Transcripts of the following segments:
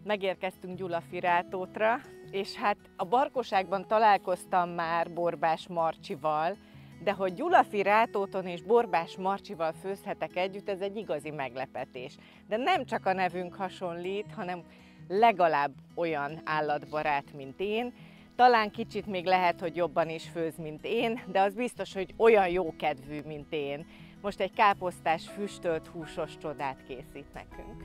Megérkeztünk Gyulafirátótra, és hát a Barkóságban találkoztam már Borbás Marcsival, de hogy Gyulafirátóton és Borbás Marcsival főzhetek együtt, ez egy igazi meglepetés. De nem csak a nevünk hasonlít, hanem legalább olyan állatbarát, mint én. Talán kicsit még lehet, hogy jobban is főz, mint én, de az biztos, hogy olyan jókedvű, mint én. Most egy káposztás, füstölt húsos csodát készít nekünk.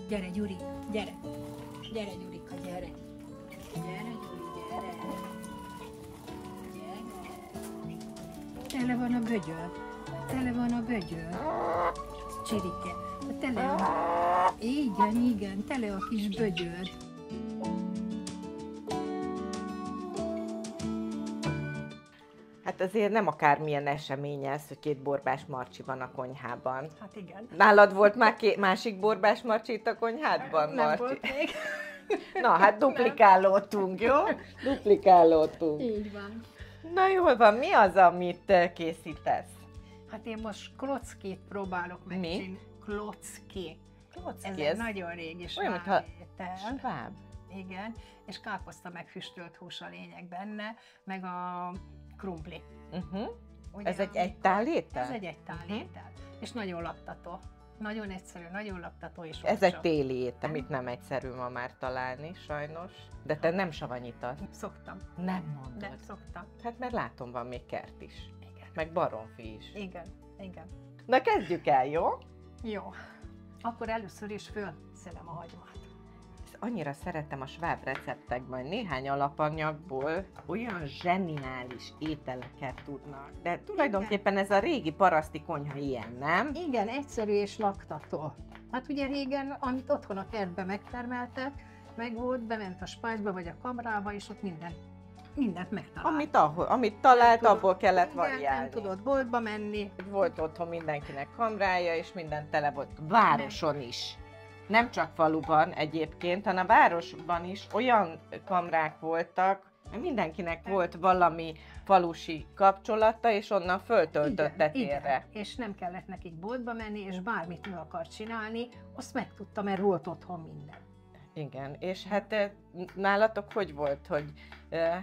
Gyere, Gyuri, gyere! Gyere, Gyurika, gyere! Gyere, Gyuri, gyere! Gyere! Tele van a bögyör! Tele van a bögyör! Csirike, tele a... Igen, igen, tele a kis bögyör! Hát azért nem akármilyen esemény ez, hogy két Borbás Marcsi van a konyhában. Hát igen. Nálad volt már másik Borbás Marcsi itt a konyhádban, Nem Marcsi? volt még. Na, hát duplikálódtunk, jó? Duplikálódtunk. Így van. Na jól van, mi az, amit készítesz? Hát én most klockit próbálok megcsinálni. Klocki. Ez egy nagyon régi sváb étel. Sváb? Igen, és káposzta megfüstölt hús a lényeg benne, meg a krumpli. Ugye, Ez egy egytál étel? Ez egy egytál étel, és nagyon laktató. Nagyon egyszerű, nagyon laktató és Ez olcsó. egy téli étel, amit nem egyszerű ma már találni, sajnos. De te nem savanyítasz? Szoktam. Nem mondod? Nem szoktam. Hát mert látom, van még kert is. Igen. Meg baromfi is. Igen, igen. Na kezdjük el, jó? Jó. Akkor először is fölszedem a hagymát. Annyira szeretem a sváb receptekben, hogy néhány alapanyagból olyan zseniális ételeket tudnak. De tulajdonképpen ez a régi paraszti konyha ilyen, nem? Igen, egyszerű és laktató. Hát ugye régen, amit otthon a kertbe megtermeltek, meg volt, bement a spájzba vagy a kamrába, és ott mindent megtalált. Amit talált, Nem abból kellett igen, variálni. nem tudott boltba menni. Volt otthon mindenkinek kamrája, és minden tele volt. Városon is. Nem csak faluban egyébként, hanem a városban is olyan kamrák voltak, mindenkinek volt valami falusi kapcsolata, és onnan föltöltötte térre. És nem kellett nekik boltba menni, és bármit meg akart csinálni, azt megtudta, mert volt otthon minden. Igen, és hát nálatok hogy volt, hogy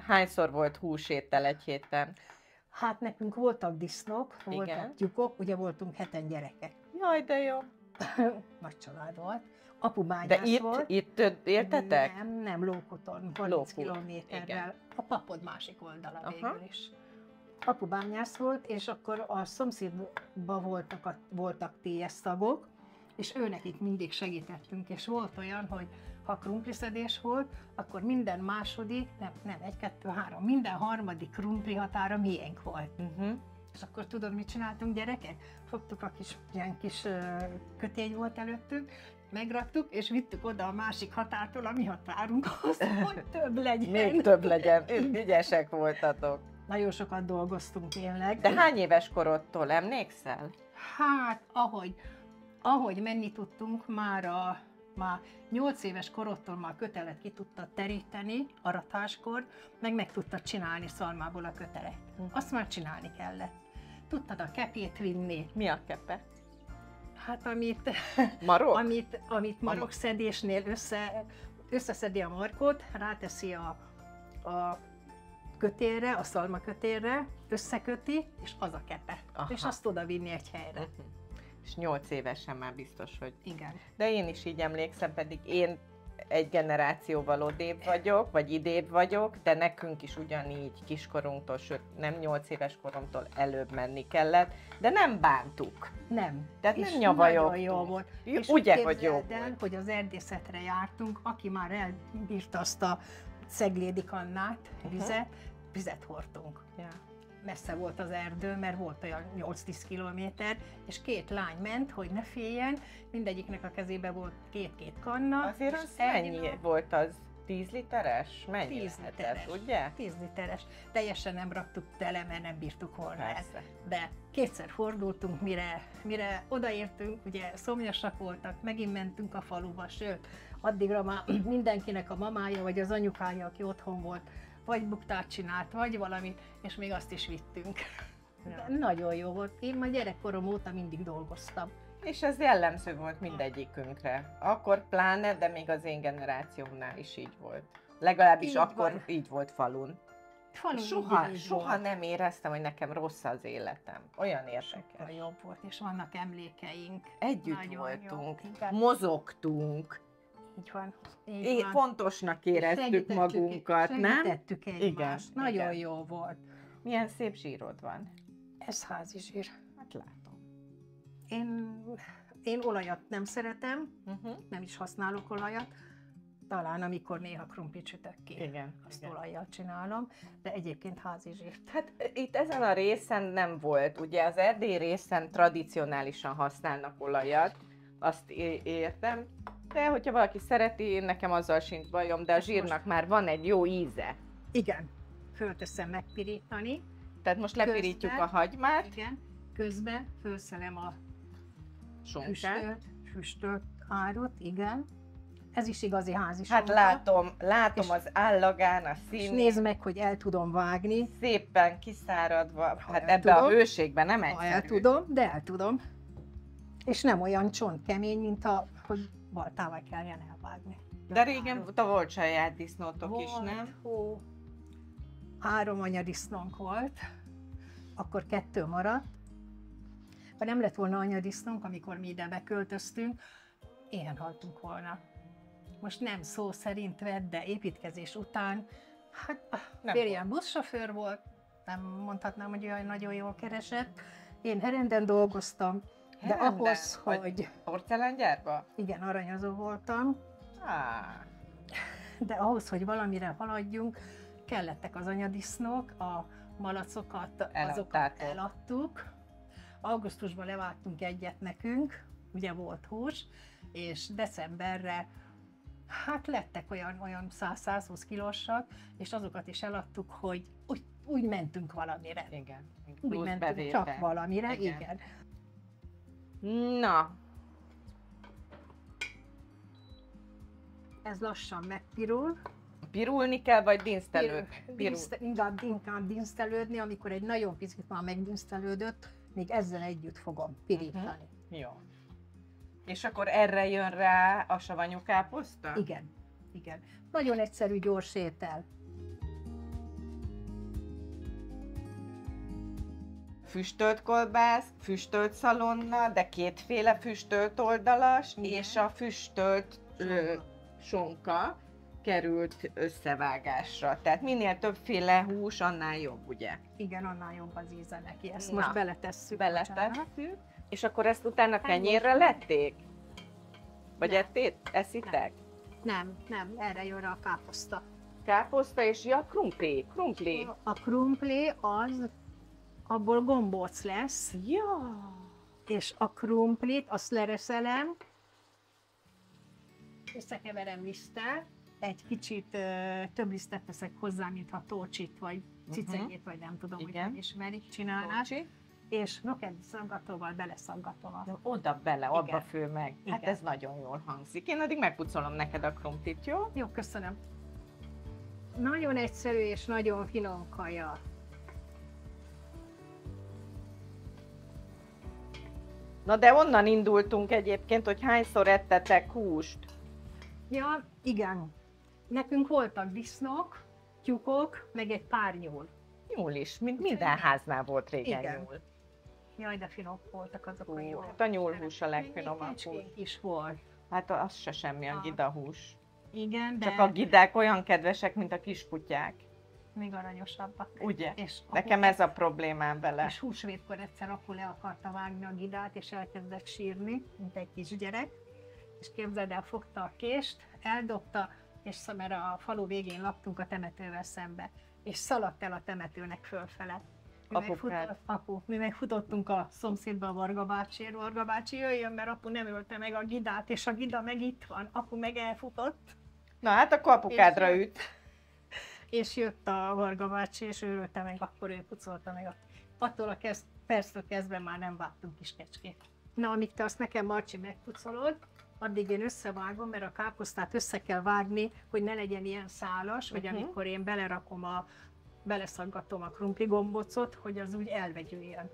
hányszor volt húsétel egy héten? Hát nekünk voltak disznók, voltak tyúkok, ugye voltunk 7 gyerekek. Jaj, de jó! Nagy család volt. Apu bányász volt. De itt éltetek? Nem, Lókuton, 30 kilométerrel. A Papod másik oldala végül is. Apu bányász volt, és akkor a szomszédban voltak TS tagok, és őnekik mindig segítettünk, és volt olyan, hogy ha krumpliszedés volt, akkor minden második, nem, 1, 2, 3, minden harmadik krumpli határa miénk volt. És akkor tudod, mit csináltunk, gyerekek? Fogtuk a ilyen kis kötény volt előttünk, megraktuk, és vittük oda a másik határtól a mi határunkhoz, hogy több legyen. Még több legyen, ügyesek voltatok. Nagyon sokat dolgoztunk tényleg. De hány éves korodtól emlékszel? Hát, ahogy menni tudtunk, már 8 éves korodtól már kötelet ki tudtad teríteni, aratáskor, meg tudtad csinálni szalmából a kötelet. Azt már csinálni kellett. Tudtad a kepét vinni. Mi a kepe? Hát amit Marok szedésnél összeszedi a markot, ráteszi a kötélre, a szalmakötélre, összeköti, és az a kepe. Aha. És azt oda vinni egy helyre. És 8 évesen már biztos, hogy... Igen. De én is így emlékszem, pedig én egy generációval odébb vagyok, vagy idébb vagyok, de nekünk is ugyanígy kiskorunktól, sőt nem 8 éves koromtól előbb menni kellett, de nem bántuk. Nem. Tehát és nem nyavajogtunk. nagyon jó volt. És ugye, hogy jó el, volt. hogy az erdészetre jártunk, aki már elbírta azt a Ceglédi kannát, vizet hordtunk. Ja. Messze volt az erdő, mert volt olyan 8-10 kilométer, és 2 lány ment, hogy ne féljen, mindegyiknek a kezébe volt 2 kanna. Azért az mennyi volt az? 10 literes? Mennyi 10 lehetett, literes, ugye? 10 literes. Teljesen nem raktuk tele, mert nem bírtuk volna el. Persze. De 2-szer fordultunk, mire odaértünk, ugye szomjasak voltak, megint mentünk a faluba, sőt, addigra már mindenkinek a mamája vagy az anyukája, aki otthon volt, vagy buktát csinált, vagy valamit, és még azt is vittünk. Ja. Nagyon jó volt. Én már gyerekkorom óta mindig dolgoztam. És ez jellemző volt mindegyikünkre. Akkor pláne, de még az én generációmnál is így volt. Legalábbis Így akkor van. így volt falun. Falun Soha mindig így volt. nem éreztem, hogy nekem rossz az életem. Olyan érdekes. Sokkal jobb volt, és vannak emlékeink. Együtt Nagyon voltunk, jó. Igen. mozogtunk, Így van. Így van. fontosnak éreztük magunkat, nem? Segítettük egymást. Igen, Nagyon igen. jó volt. Milyen szép zsírod van. Ez házi zsír. Hát látom. Én olajat nem szeretem, nem is használok olajat. Talán amikor néha krumplit sütök ki, Igen. azt olajjal csinálom, de egyébként házi zsírt. Hát itt ezen a részen nem volt. Ugye az erdélyi részen tradicionálisan használnak olajat, azt értem. De hogyha valaki szereti, nekem azzal sincs bajom, de a zsírnak már van egy jó íze. Igen, fölteszem megpirítani. Tehát most lepirítjuk Közben, a hagymát, Igen, közben fölszelem a sonkát. füstölt árut, igen. Ez is igazi házi Hát sonka. látom az állagán, a És szín, nézd meg, hogy el tudom vágni. szépen kiszáradva. Hát el ebbe a tudom. hőségben nem Ha egyszerű. el tudom, de el tudom. És nem olyan csontkemény, mint hogy baltával kelljen elvágni. De régen volt saját disznótok is, nem? Hó, 3 anyadisznónk volt, akkor 2 maradt. Ha nem lett volna anyadisznónk, amikor mi ide beköltöztünk, éhen haltunk volna. Most nem szó szerint vett, de építkezés után, hát Nem férjem buszsofőr volt, nem mondhatnám, hogy olyan nagyon jól keresett. Én Herenden dolgoztam, de Herenden? ahhoz, Vagy hogy porcelángyárba? igen, aranyozó voltam, de ahhoz, hogy valamire haladjunk, kellettek az anyadisznók, a malacokat, azokat Eladtátok. eladtuk. Augusztusban levágtunk egyet nekünk, ugye volt hús, és decemberre hát lettek olyan 100-120 kilósak, és azokat is eladtuk, hogy úgy mentünk valamire. Igen. Úgy Plusz mentünk bevétel. csak valamire, Igen. igen. Na, Ez lassan megpirul. pirulni kell, vagy dinsztelődni? Inkább dinsztelődni, amikor egy nagyon picit már megdinsztelődött, még ezzel együtt fogom pirítani. Jó. És akkor erre jön rá a savanyú káposzta? Igen, igen. Nagyon egyszerű, gyors étel. Füstölt kolbász, füstölt szalonna, de kétféle füstölt oldalas, Igen. és a füstölt sonka került összevágásra. Tehát minél többféle hús, annál jobb, ugye? Igen, annál jobb az íze neki. Ezt Na, most beletesszük. bocsánat. Beletettük, és akkor ezt utána kenyérre lették? Vagy Nem. eszitek? Nem, erre jön rá a káposzta. Káposzta és krumpli. A krumpli abból gombóc lesz, Ja. és a krumplit azt lereszelem, összekeverem liszttel, egy kicsit több lisztet teszek hozzá, mintha tócsit, vagy cicegét, vagy nem tudom, Igen. hogy ismerik, csinálnák. És rokedi szaggatóval beleszaggatom a... Oda bele, abba Igen. fő meg. Hát Igen. ez nagyon jól hangzik. Én addig megpucolom neked a krumplit, jó? Jó, köszönöm. Nagyon egyszerű és nagyon finom kaja. Na de onnan indultunk egyébként, hogy hányszor ettetek húst? Ja, igen. Nekünk voltak disznók, tyúkok, meg egy pár nyúl. Nyúl is, minden háznál volt régen Igen. nyúl. Jaj, de finom voltak azok a nyúlok. Hát a nyúlhús a Még legfinomabb hús. kecskénk is volt. Hát az se semmi, a Ah. gidahús. Igen, de... Csak a gidák olyan kedvesek, mint a kiskutyák. Még aranyosabbak. Ugye? És nekem ez a problémám vele. És húsvétkor egyszer apu le akarta vágni a gidát, és elkezdett sírni, mint egy kisgyerek. És képzeld el, fogta a kést, eldobta, és mert a falu végén laktunk a temetővel szembe, és szaladt el a temetőnek fölfele. Mi megfutottunk a szomszédba a Varga bácsiért, Varga bácsi jöjjön, mert apu nem ölte meg a gidát, és a gida meg itt van, apu meg elfutott. Na hát akkor apukádra üt. És jött a Varga bácsi, és ő ölte meg, akkor ő pucolta meg. Attól a perctől kezdve már nem vágtunk kis kecskét. Na, amíg te azt nekem, Marcsi, megpucolod, addig én összevágom, mert a káposztát össze kell vágni, hogy ne legyen ilyen szálas, vagy amikor én beleszaggatom a krumpli gombócot, hogy az úgy elvegyüljön.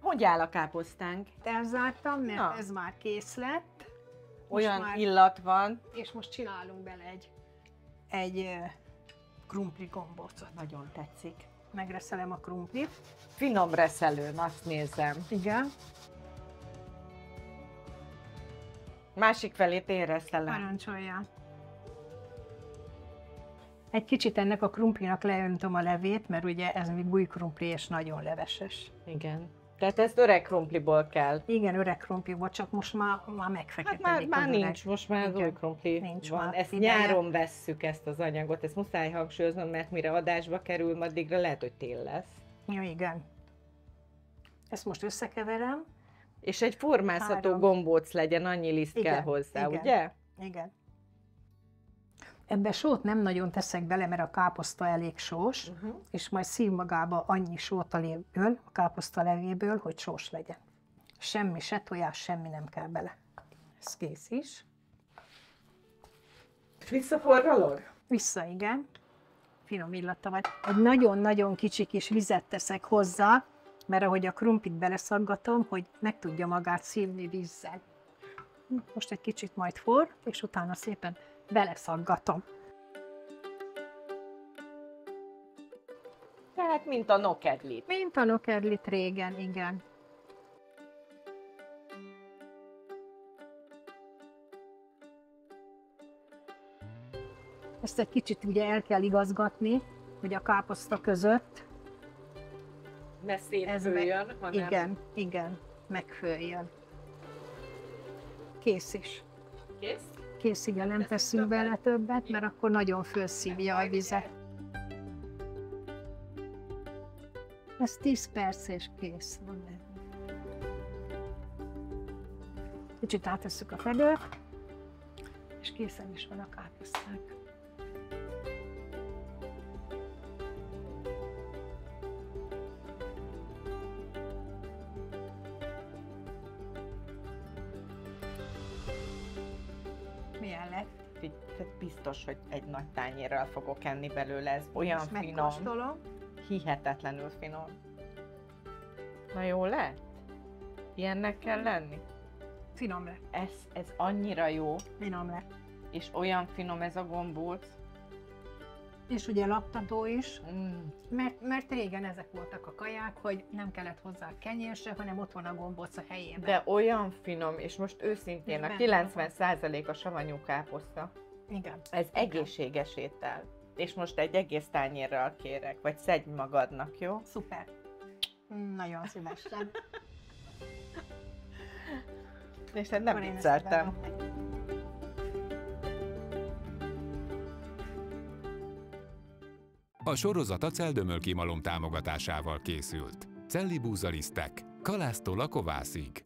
Hogy áll a káposztánk? Elzártam, mert ez már kész lett. Olyan illat van. És most csinálunk bele egy krumpli gombócot. Nagyon tetszik. Megreszelem a krumplit. Finom reszelőn, azt nézem. Igen. Másik felét én reszelem. Parancsoljál. Egy kicsit ennek a krumplinak leöntöm a levét, mert ugye ez még új krumpli és nagyon leveses. Igen. Tehát ezt öreg krumpliból kell. Igen, öreg krumpliból, csak most már megfeketedik. Hát már nincs, most már az új krumpli nincs van. már. Ezt nyáron vesszük, ezt az anyagot, ezt muszáj hangsúlyoznom, mert mire adásba kerül, addigra lehet, hogy tél lesz. Ja, igen. Ezt most összekeverem. És egy formázható gombóc legyen, annyi liszt kell hozzá, igen, ugye? Igen. Ebbe sót nem nagyon teszek bele, mert a káposzta elég sós, és majd szív magába annyi sót a levéből, a káposzta levéből, hogy sós legyen. Semmi, se tojás, semmi nem kell bele. Ez kész is. Visszaforralod? Vissza, igen. Finom illata vagy. Egy nagyon-nagyon kicsi kis vizet teszek hozzá, mert ahogy a krumplit beleszaggatom, hogy meg tudja magát szívni vízzel. Most egy kicsit majd forr, és utána szépen beleszaggatom. Tehát, mint a nokedlit. Mint a nokedlit régen, igen. Ezt egy kicsit ugye el kell igazgatni, hogy a káposzta között ne szétfőjön, hanem... Igen, megfőjön. Kész is. Kész? Kész, igen, nem teszünk bele többet, mert akkor nagyon felszívja a vizet. Ez 10 perc és kész. Kicsit átesszük a fedőt, és készen is van a káposztánk. Milyen lett? Biztos, hogy egy nagy tányérral fogok enni belőle, ez olyan finom. Hihetetlenül finom. Na jó lett? Ilyennek kell lenni? Finom lett. Ez annyira jó. Finom lett. És olyan finom ez a gombóc. És ugye laptató is, mert régen ezek voltak a kaják, hogy nem kellett hozzá kenyér se, hanem ott van a gombóc a helyében. De olyan finom, és most őszintén a 90% a savanyú káposzta. Igen. Ez egészséges étel. És most egy egész tányérral kérek, vagy szedj magadnak, jó? Szuper. Nagyon szívesen. És nem vicceltem. A sorozat a Celldömölki Malom támogatásával készült. Cellibúzalisztek, kalásztól a kovászig.